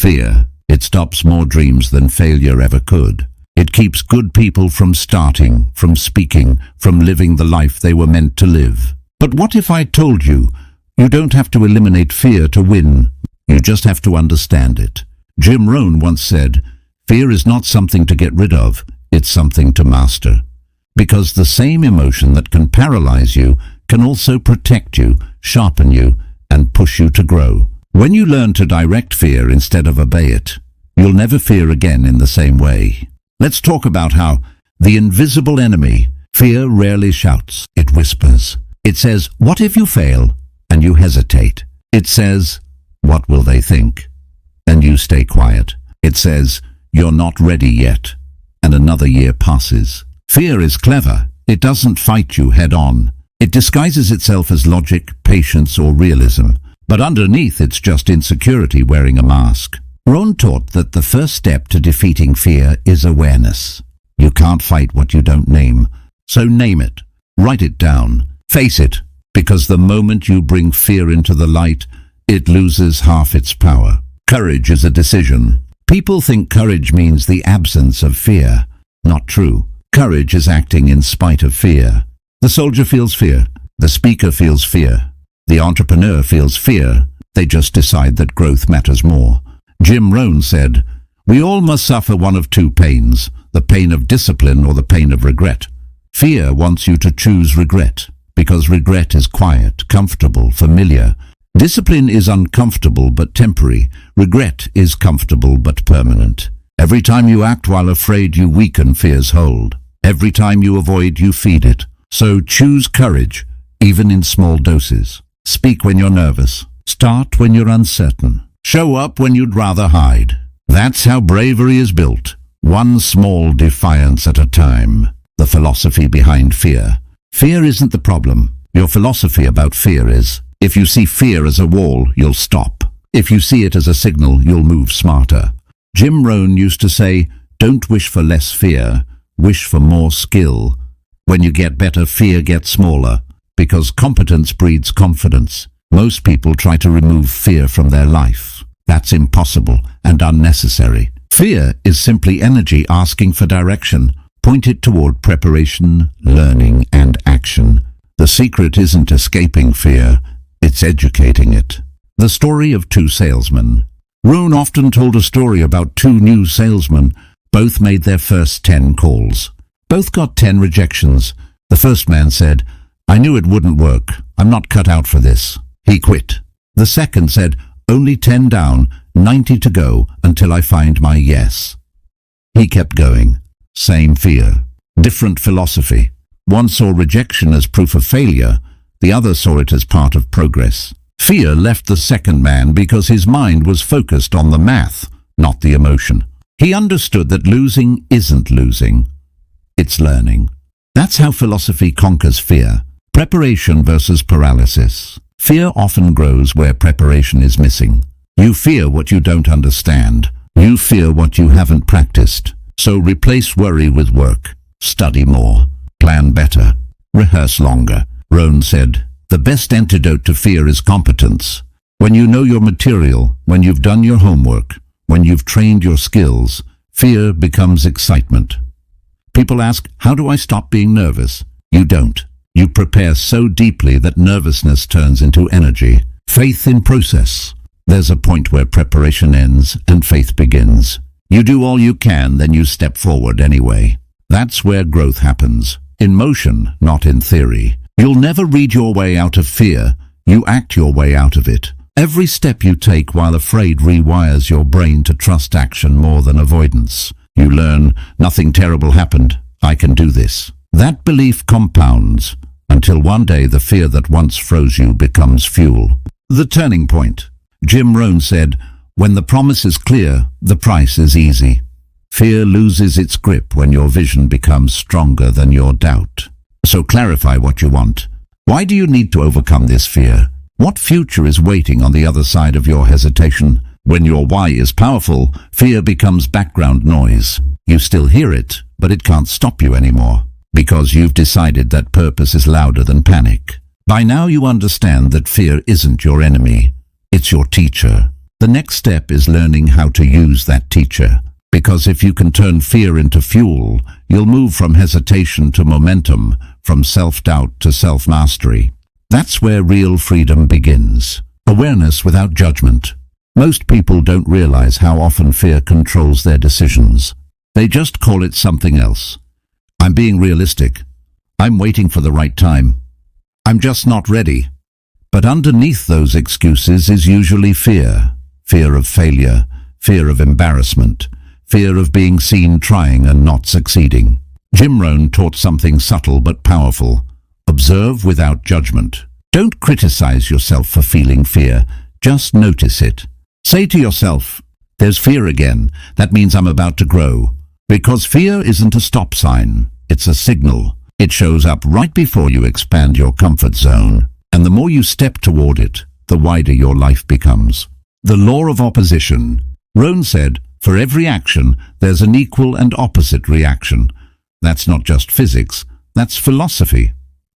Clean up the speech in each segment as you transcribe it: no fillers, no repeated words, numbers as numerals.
Fear. It stops more dreams than failure ever could. It keeps good people from starting, from speaking, from living the life they were meant to live. But what if I told you, you don't have to eliminate fear to win. You just have to understand it. Rohn once said, fear is not something to get rid of, it's something to master. Because the same emotion that can paralyze you can also protect you, sharpen you, and push you to grow. When you learn to direct fear instead of obey it, you'll never fear again in the same way. Let's talk about how the invisible enemy, fear, rarely shouts. It whispers. It says, what if you fail? And you hesitate. It says, what will they think? And you stay quiet. It says, you're not ready yet. And another year passes. Fear is clever. It doesn't fight you head on. It disguises itself as logic, patience, or realism. But underneath, it's just insecurity wearing a mask. Rohn taught that the first step to defeating fear is awareness. You can't fight what you don't name. So name it. Write it down. Face it. Because the moment you bring fear into the light, it loses half its power. Courage is a decision. People think courage means the absence of fear. Not true. Courage is acting in spite of fear. The soldier feels fear. The speaker feels fear. The entrepreneur feels fear. They just decide that growth matters more. Rohn said, we all must suffer one of two pains, the pain of discipline or the pain of regret. Fear wants you to choose regret, because regret is quiet, comfortable, familiar. Discipline is uncomfortable but temporary. Regret is comfortable but permanent. Every time you act while afraid, you weaken fear's hold. Every time you avoid, you feed it. So choose courage, even in small doses. Speak when you're nervous. Start when you're uncertain. Show up when you'd rather hide. That's how bravery is built, one small defiance at a time. The philosophy behind fear. Fear isn't the problem. Your philosophy about fear is, if you see fear as a wall, you'll stop. If you see it as a signal, you'll move smarter. Rohn used to say, don't wish for less fear, wish for more skill. When you get better, fear gets smaller, because competence breeds confidence. Most people try to remove fear from their life. That's impossible and unnecessary. Fear is simply energy asking for direction. Point it toward preparation, learning, and action. The secret isn't escaping fear, it's educating it. The story of two salesmen. Rohn often told a story about two new salesmen. Both made their first 10 calls. Both got 10 rejections. The first man said, I knew it wouldn't work. I'm not cut out for this. He quit. The second said, only 10 down, 90 to go until I find my yes. He kept going. Same fear. Different philosophy. One saw rejection as proof of failure. The other saw it as part of progress. Fear left the second man because his mind was focused on the math, not the emotion. He understood that losing isn't losing. It's learning. That's how philosophy conquers fear. Preparation versus paralysis. Fear often grows where preparation is missing. You fear what you don't understand. You fear what you haven't practiced. So replace worry with work. Study more. Plan better. Rehearse longer. Rohn said, the best antidote to fear is competence. When you know your material, when you've done your homework, when you've trained your skills, fear becomes excitement. People ask, how do I stop being nervous? You don't. You prepare so deeply that nervousness turns into energy. Faith in process. There's a point where preparation ends and faith begins. You do all you can, then you step forward anyway. That's where growth happens. In motion, not in theory. You'll never read your way out of fear. You act your way out of it. Every step you take while afraid rewires your brain to trust action more than avoidance. You learn, nothing terrible happened. I can do this. That belief compounds until one day the fear that once froze you becomes fuel. The turning point. Rohn said, when the promise is clear, the price is easy. Fear loses its grip when your vision becomes stronger than your doubt. So clarify what you want. Why do you need to overcome this fear? What future is waiting on the other side of your hesitation? When your why is powerful, fear becomes background noise. You still hear it, but it can't stop you anymore, because you've decided that purpose is louder than panic. By now you understand that fear isn't your enemy. It's your teacher. The next step is learning how to use that teacher. Because if you can turn fear into fuel, you'll move from hesitation to momentum, from self-doubt to self-mastery. That's where real freedom begins. Awareness without judgment. Most people don't realize how often fear controls their decisions. They just call it something else. I'm being realistic. I'm waiting for the right time. I'm just not ready. But underneath those excuses is usually fear. Fear of failure, fear of embarrassment, fear of being seen trying and not succeeding. Rohn taught something subtle but powerful. Observe without judgment. Don't criticize yourself for feeling fear. Just notice it. Say to yourself, there's fear again. That means I'm about to grow. Because fear isn't a stop sign. It's a signal. It shows up right before you expand your comfort zone. And the more you step toward it, the wider your life becomes. The law of opposition. Rohn said, for every action, there's an equal and opposite reaction. That's not just physics, that's philosophy.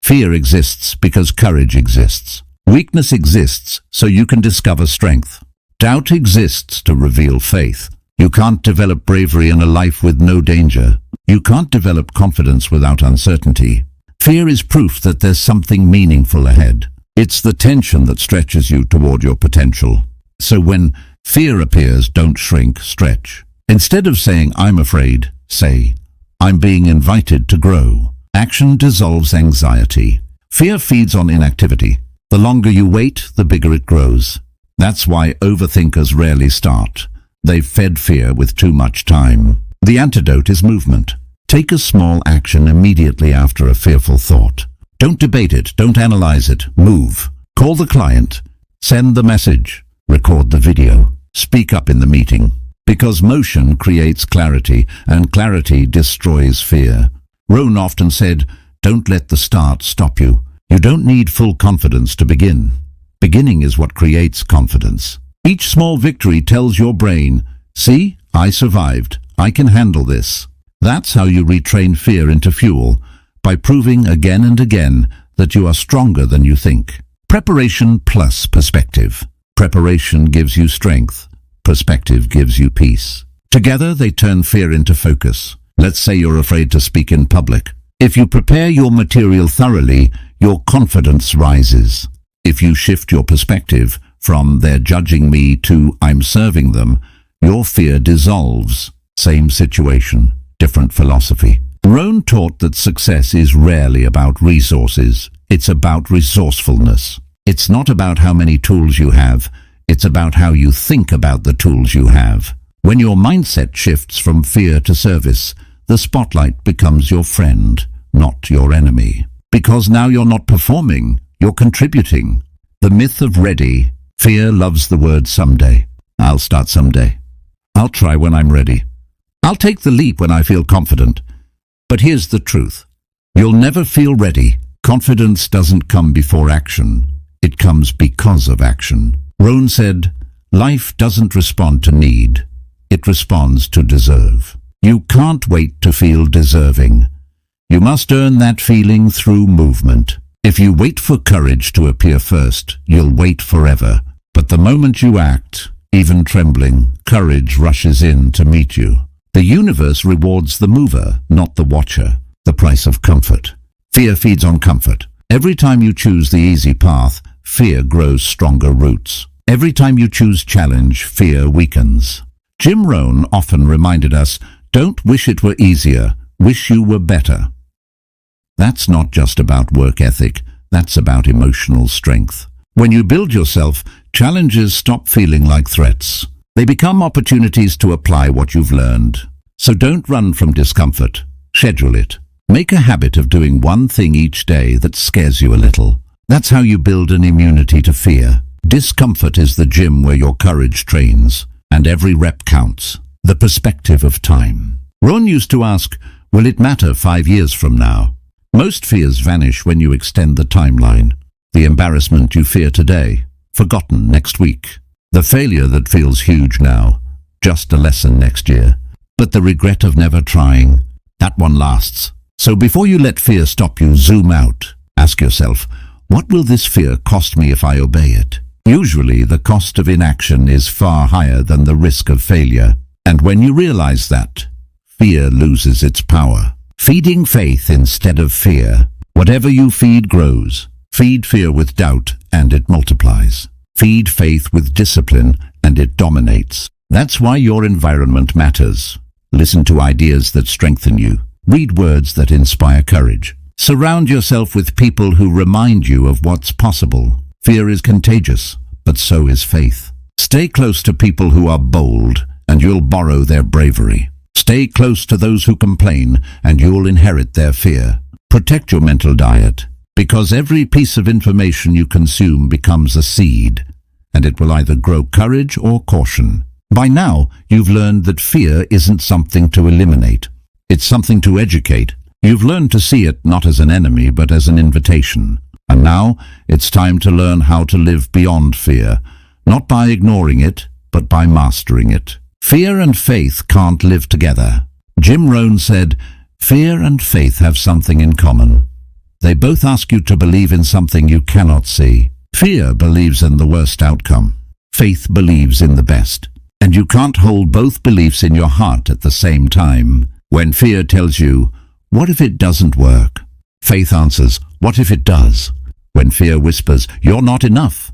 Fear exists because courage exists. Weakness exists so you can discover strength. Doubt exists to reveal faith. You can't develop bravery in a life with no danger. You can't develop confidence without uncertainty. Fear is proof that there's something meaningful ahead. It's the tension that stretches you toward your potential. So when fear appears, don't shrink, stretch. Instead of saying, I'm afraid, say, I'm being invited to grow. Action dissolves anxiety. Fear feeds on inactivity. The longer you wait, the bigger it grows. That's why overthinkers rarely start. They've fed fear with too much time. The antidote is movement. Take a small action immediately after a fearful thought. Don't debate it, don't analyze it, move. Call the client, send the message, record the video, speak up in the meeting. Because motion creates clarity, and clarity destroys fear. Rohn often said, don't let the start stop you. You don't need full confidence to begin. Beginning is what creates confidence. Each small victory tells your brain, see, I survived. I can handle this. That's how you retrain fear into fuel, by proving again and again that you are stronger than you think. Preparation plus perspective. Preparation gives you strength. Perspective gives you peace. Together they turn fear into focus. Let's say you're afraid to speak in public. If you prepare your material thoroughly, your confidence rises. If you shift your perspective from they're judging me to I'm serving them, your fear dissolves. Same situation, different philosophy. Rohn taught that success is rarely about resources. It's about resourcefulness. It's not about how many tools you have. It's about how you think about the tools you have. When your mindset shifts from fear to service, the spotlight becomes your friend, not your enemy. Because now you're not performing, you're contributing. The myth of ready. Fear loves the word someday. I'll start someday. I'll try when I'm ready. I'll take the leap when I feel confident. But here's the truth. You'll never feel ready. Confidence doesn't come before action. It comes because of action. Rohn said, life doesn't respond to need. It responds to deserve. You can't wait to feel deserving. You must earn that feeling through movement. If you wait for courage to appear first, you'll wait forever. But the moment you act, even trembling, courage rushes in to meet you. The universe rewards the mover, not the watcher. The price of comfort. Fear feeds on comfort. Every time you choose the easy path, fear grows stronger roots. Every time you choose challenge, fear weakens. Rohn often reminded us, don't wish it were easier, wish you were better. That's not just about work ethic, that's about emotional strength. When you build yourself, challenges stop feeling like threats. They become opportunities to apply what you've learned. So don't run from discomfort. Schedule it. Make a habit of doing one thing each day that scares you a little. That's how you build an immunity to fear. Discomfort is the gym where your courage trains, and every rep counts. The perspective of time. Rohn used to ask, will it matter 5 years from now? Most fears vanish when you extend the timeline. The embarrassment you fear today, forgotten next week. The failure that feels huge now, just a lesson next year. But the regret of never trying, that one lasts. So before you let fear stop you, zoom out. Ask yourself, what will this fear cost me if I obey it? Usually, the cost of inaction is far higher than the risk of failure. And when you realize that, fear loses its power. Feeding faith instead of fear. Whatever you feed grows. Feed fear with doubt, and it multiplies. Feed faith with discipline, and it dominates. That's why your environment matters. Listen to ideas that strengthen you. Read words that inspire courage. Surround yourself with people who remind you of what's possible. Fear is contagious, but so is faith. Stay close to people who are bold, and you'll borrow their bravery. Stay close to those who complain, and you'll inherit their fear. Protect your mental diet, because every piece of information you consume becomes a seed, and it will either grow courage or caution. By now, you've learned that fear isn't something to eliminate. It's something to educate. You've learned to see it not as an enemy, but as an invitation. And now, it's time to learn how to live beyond fear, not by ignoring it, but by mastering it. Fear and faith can't live together. Jim Rohn said, "Fear and faith have something in common. They both ask you to believe in something you cannot see. Fear believes in the worst outcome. Faith believes in the best. And you can't hold both beliefs in your heart at the same time. When fear tells you, 'What if it doesn't work?' Faith answers, 'What if it does?' When fear whispers, 'You're not enough,'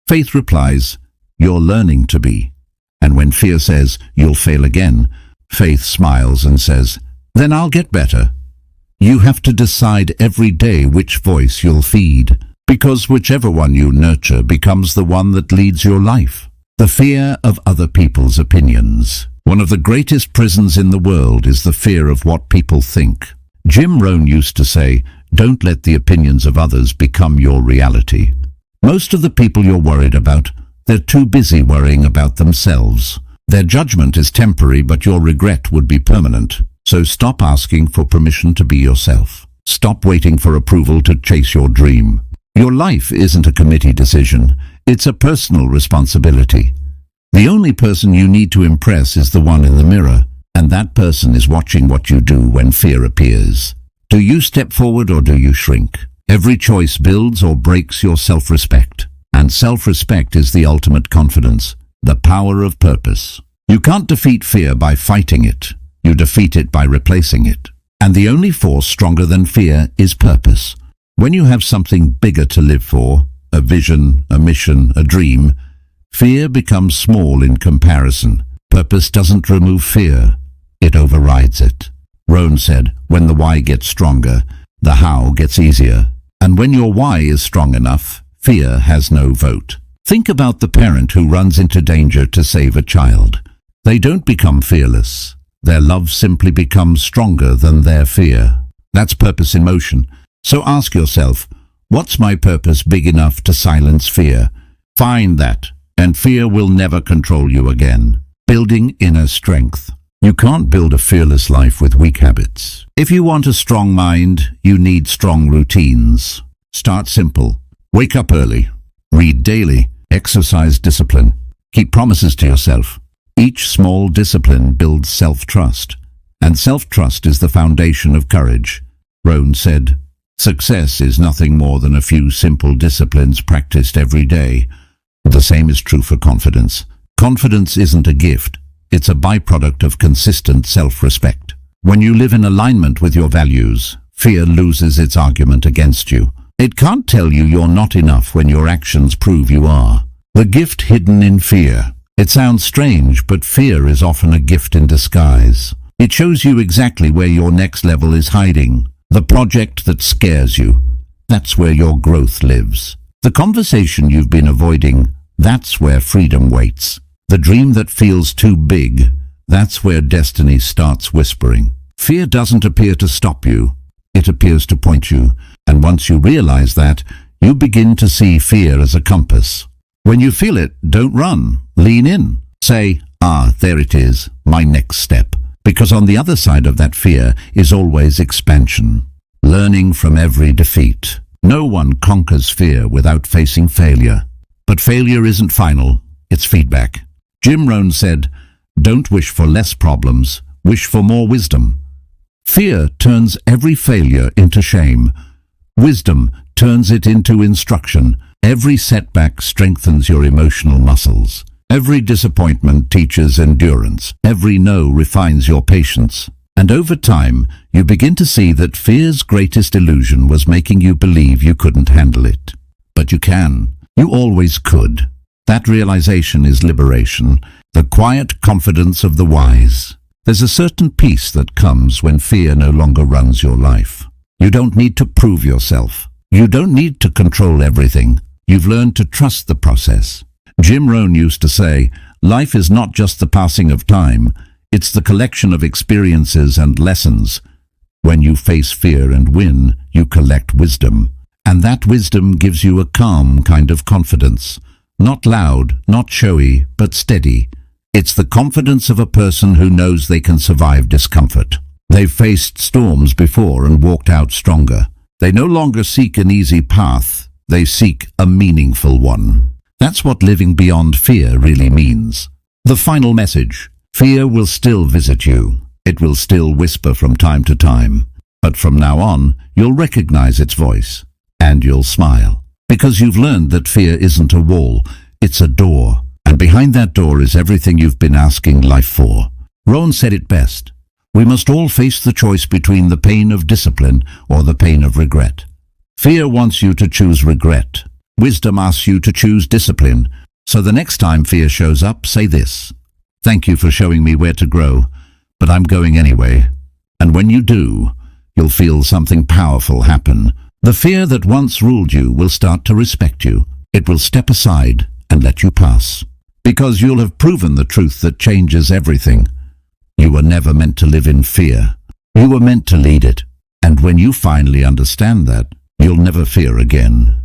faith replies, 'You're learning to be.' And when fear says, 'You'll fail again,' faith smiles and says, 'Then I'll get better.' You have to decide every day which voice you'll feed, because whichever one you nurture becomes the one that leads your life. The fear of other people's opinions. One of the greatest prisons in the world is the fear of what people think. Jim Rohn used to say, "Don't let the opinions of others become your reality." Most of the people you're worried about, they're too busy worrying about themselves. Their judgment is temporary, but your regret would be permanent. So stop asking for permission to be yourself. Stop waiting for approval to chase your dream. Your life isn't a committee decision. It's a personal responsibility. The only person you need to impress is the one in the mirror, and that person is watching what you do when fear appears. Do you step forward or do you shrink? Every choice builds or breaks your self-respect. And self-respect is the ultimate confidence, the power of purpose. You can't defeat fear by fighting it. You defeat it by replacing it. And the only force stronger than fear is purpose. When you have something bigger to live for, a vision, a mission, a dream, fear becomes small in comparison. Purpose doesn't remove fear, it overrides it. Rohn said, when the why gets stronger, the how gets easier. And when your why is strong enough, fear has no vote. Think about the parent who runs into danger to save a child. They don't become fearless. Their love simply becomes stronger than their fear. That's purpose in motion. So ask yourself, what's my purpose big enough to silence fear? Find that, and fear will never control you again. Building inner strength. You can't build a fearless life with weak habits. If you want a strong mind, you need strong routines. Start simple. Wake up early. Read daily. Exercise discipline. Keep promises to yourself. Each small discipline builds self-trust, and self-trust is the foundation of courage. Rohn said, "Success is nothing more than a few simple disciplines practiced every day." The same is true for confidence. Confidence isn't a gift. It's a byproduct of consistent self-respect. When you live in alignment with your values, fear loses its argument against you. It can't tell you you're not enough when your actions prove you are. The gift hidden in fear. It sounds strange, but fear is often a gift in disguise. It shows you exactly where your next level is hiding. The project that scares you. That's where your growth lives. The conversation you've been avoiding. That's where freedom waits. The dream that feels too big. That's where destiny starts whispering. Fear doesn't appear to stop you. It appears to point you. And once you realize that, you begin to see fear as a compass. When you feel it, don't run. Lean in. Say, there it is, my next step. Because on the other side of that fear is always expansion. Learning from every defeat. No one conquers fear without facing failure. But failure isn't final, it's feedback. Jim Rohn said, "Don't wish for less problems, wish for more wisdom." Fear turns every failure into shame. Wisdom turns it into instruction. Every setback strengthens your emotional muscles. Every disappointment teaches endurance. Every no refines your patience. And over time, you begin to see that fear's greatest illusion was making you believe you couldn't handle it. But you can. You always could. That realization is liberation, the quiet confidence of the wise. There's a certain peace that comes when fear no longer runs your life. You don't need to prove yourself. You don't need to control everything. You've learned to trust the process. Rohn used to say, life is not just the passing of time, it's the collection of experiences and lessons. When you face fear and win, you collect wisdom. And that wisdom gives you a calm kind of confidence. Not loud, not showy, but steady. It's the confidence of a person who knows they can survive discomfort. They've faced storms before and walked out stronger. They no longer seek an easy path, they seek a meaningful one. That's what living beyond fear really means. The final message: fear will still visit you. It will still whisper from time to time. But from now on, you'll recognize its voice. And you'll smile. Because you've learned that fear isn't a wall, it's a door. And behind that door is everything you've been asking life for. Rohn said it best. We must all face the choice between the pain of discipline or the pain of regret. Fear wants you to choose regret. Wisdom asks you to choose discipline. So the next time fear shows up, say this: thank you for showing me where to grow, but I'm going anyway. And when you do, you'll feel something powerful happen. The fear that once ruled you will start to respect you. It will step aside and let you pass. Because you'll have proven the truth that changes everything. You were never meant to live in fear. You were meant to lead it. And when you finally understand that, you'll never fear again.